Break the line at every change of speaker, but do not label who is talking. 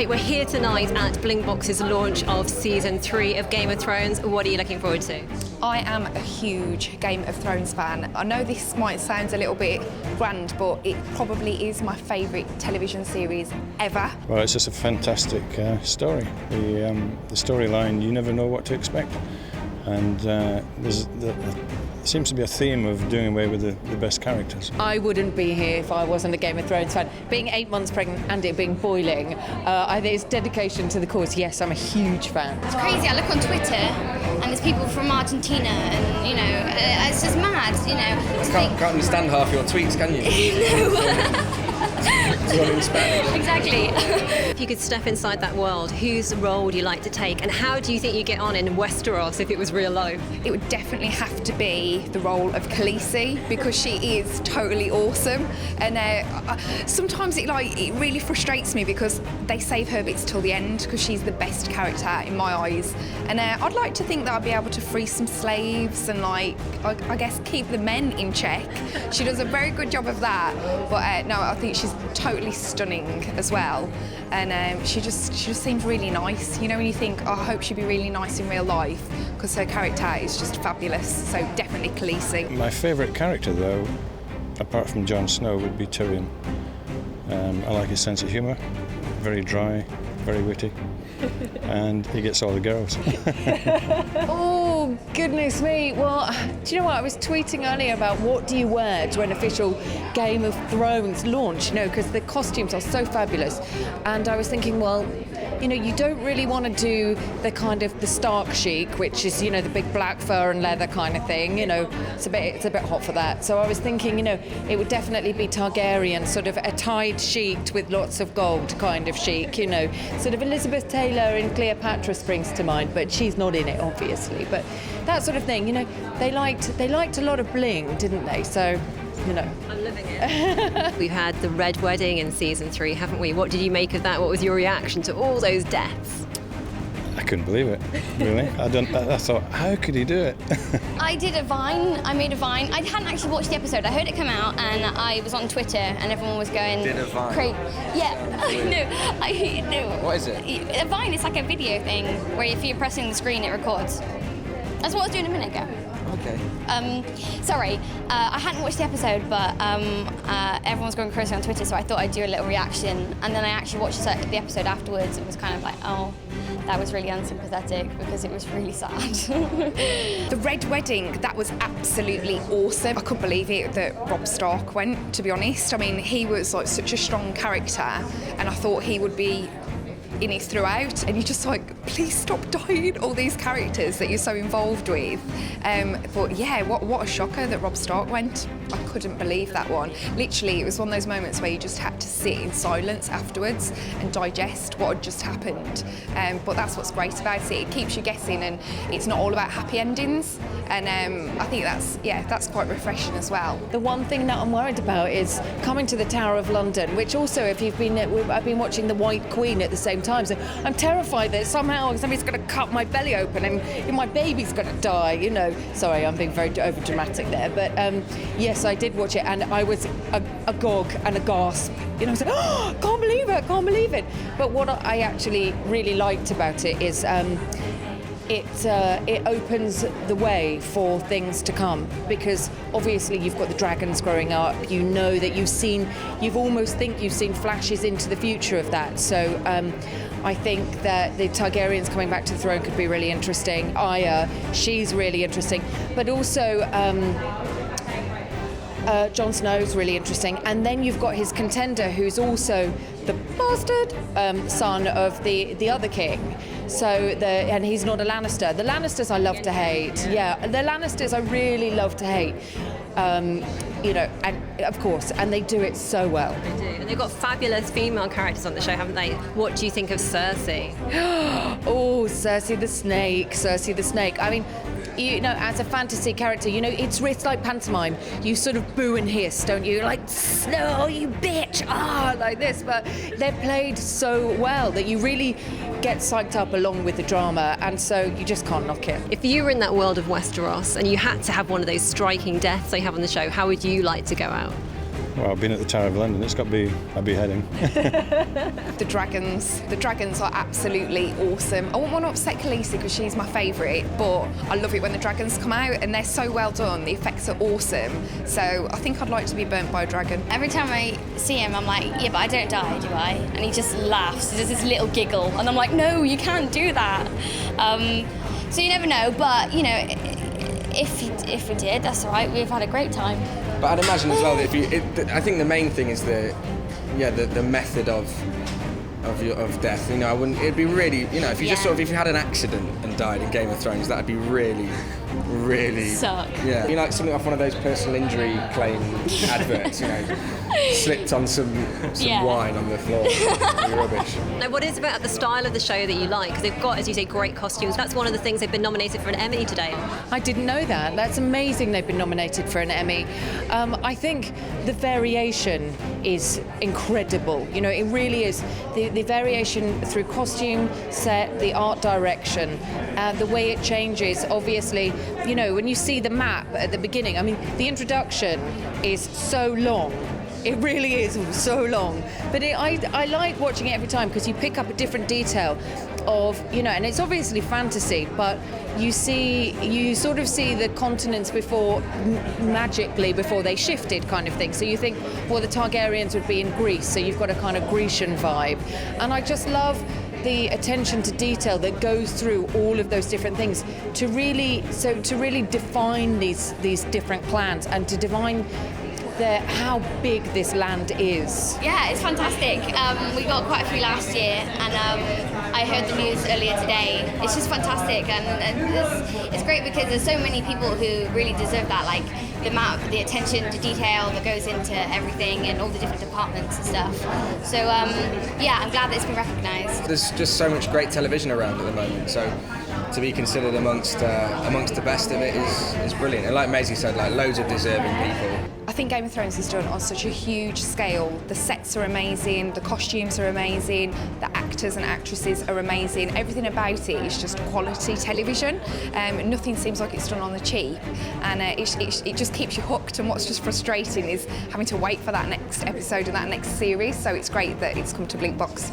Right, we're here tonight at Blinkbox's launch of Season 3 of Game of Thrones. What are you looking forward to?
I am a huge Game of Thrones fan. I know this might sound a little bit grand, but it probably is my favourite television series ever.
Well, it's just a fantastic story. The storyline, you never know what to expect. And there seems to be a theme of doing away with the best characters.
I wouldn't be here if I wasn't a Game of Thrones fan. Being 8 months pregnant and it being boiling, I think it's dedication to the cause. Yes, I'm a huge fan.
It's crazy. I look on Twitter and there's people from Argentina and, you know, it's just mad, you know.
Can't understand half your tweets, can you?
No.
It's all in Spanish.
Exactly.
If you could step inside that world, whose role would you like to take, and how do you think you get on in Westeros if it was real life?
It would definitely have to be the role of Khaleesi because she is totally awesome. And sometimes it really frustrates me because they save her bits till the end because she's the best character in my eyes. And I'd like to think that I'd be able to free some slaves and I guess keep the men in check. She does a very good job of that. But no, I think she's totally stunning as well. And she just seems really nice. You know, when you think, oh, I hope she'd be really nice in real life because her character is just fabulous. So definitely Khaleesi.
My favourite character, though, apart from Jon Snow, would be Tyrion. I like his sense of humour, very dry, very witty, and he gets all the girls.
Oh, goodness me. Well, do you know what? I was tweeting earlier about what do you wear to an official Game of Thrones launch, you know, because the costumes are so fabulous. And I was thinking, well, you know, you don't really want to do the kind of the Stark chic, which is, you know, the big black fur and leather kind of thing, you know, it's a bit hot for that. So I was thinking, you know, it would definitely be Targaryen, sort of a tied chic with lots of gold kind of chic, you know, sort of Elizabeth Taylor in Cleopatra springs to mind, but she's not in it, obviously. But that sort of thing, you know, they liked a lot of bling, didn't they? So, you know.
I'm living it. We've had the Red Wedding in Season 3, haven't we? What did you make of that? What was your reaction to all those deaths?
I couldn't believe it, really. I thought, how could he do it?
I did a Vine. I made a Vine. I hadn't actually watched the episode. I heard it come out and I was on Twitter and everyone was going...
Did a Vine?
Yeah, I know.
What is it?
A Vine is like a video thing where if you're pressing the screen, it records. That's what I was doing a minute ago.
Okay.
Sorry, I hadn't watched the episode, but everyone's going crazy on Twitter, so I thought I'd do a little reaction. And then I actually watched the episode afterwards and was kind of like, oh, that was really unsympathetic because it was really sad.
The Red Wedding, that was absolutely awesome. I couldn't believe it that Robb Stark went, to be honest. I mean, he was like such a strong character, and I thought he would be in it throughout, and you're just like, please stop dying, all these characters that you're so involved with. But yeah, what a shocker that Robb Stark went. I couldn't believe that one. Literally, it was one of those moments where you just had to sit in silence afterwards and digest what had just happened. But that's what's great about it. It keeps you guessing, and it's not all about happy endings. And I think that's quite refreshing as well.
The one thing that I'm worried about is coming to the Tower of London, which also, if you've been, I've been watching The White Queen at the same time, so I'm terrified that somehow somebody's going to cut my belly open and my baby's going to die, you know. Sorry, I'm being very over-dramatic there, but yes, I did watch it, and I was agog and aghast. You know, I was like, oh, can't believe it. But what I actually really liked about it is it opens the way for things to come, because obviously you've got the dragons growing up, you know that you've almost think you've seen flashes into the future of that. So I think that the Targaryens coming back to the throne could be really interesting. Arya, she's really interesting, but also Jon Snow's really interesting, and then you've got his contender, who's also the bastard son of the other king. And he's not a Lannister. The Lannisters I love to hate. Yeah, the Lannisters I really love to hate. You know, and of course, and they do it so well.
They do, and they've got fabulous female characters on the show, haven't they? What do you think of Cersei?
Oh, Cersei the Snake. I mean, you know, as a fantasy character, you know, it's like pantomime. You sort of boo and hiss, don't you? Like, Snow, you bitch, like this. But they're played so well that you really get psyched up along with the drama, and so you just can't knock it.
If you were in that world of Westeros and you had to have one of those striking deaths they have on the show, how would you like to go out?
well, being at the Tower of London, it's got to be a beheading.
The dragons are absolutely awesome. I wouldn't want to upset Khaleesi because she's my favourite, but I love it when the dragons come out and they're so well done. The effects are awesome. So I think I'd like to be burnt by a dragon.
Every time I see him, I'm like, yeah, but I don't die, do I? And he just laughs. There's this little giggle, and I'm like, no, you can't do that. So you never know, but you know, if we did, that's all right. We've had a great time.
But I'd imagine as well that I think the main thing is the method of death. You know, I wouldn't. It'd be really, you know, if you just sort of if you had an accident and died in Game of Thrones, that'd be really
suck.
Yeah, you know, like something off one of those personal injury claim adverts. You know, slipped on some wine on the floor. You're rubbish.
Now, what is about the style of the show that you like? Because they've got, as you say, great costumes. That's one of the things they've been nominated for an Emmy today.
I didn't know that. That's amazing they've been nominated for an Emmy. I think the variation is incredible. You know, it really is. The variation through costume, set, the art direction, the way it changes. Obviously, you know, when you see the map at the beginning, I mean, the introduction is so long. It really is so long. But I like watching it every time because you pick up a different detail of, you know, and it's obviously fantasy, but you sort of see the continents before, magically before they shifted kind of thing. So you think, well, the Targaryens would be in Greece, so you've got a kind of Grecian vibe. And I just love the attention to detail that goes through all of those different things to really define these different clans and to define how big this land is.
Yeah, it's fantastic. We got quite a few last year, and I heard the news earlier today. It's just fantastic, and it's great because there's so many people who really deserve that, like the attention to detail that goes into everything and all the different departments and stuff. So yeah, I'm glad that it's been recognised.
There's just so much great television around at the moment, so to be considered amongst the best of it is brilliant. And like Maisie said, like loads of deserving people.
I think Game of Thrones is done on such a huge scale. The sets are amazing, the costumes are amazing, the actors and actresses are amazing. Everything about it is just quality television. Nothing seems like it's done on the cheap, and it just keeps you hooked. And what's just frustrating is having to wait for that next episode and that next series. So it's great that it's come to Blinkbox.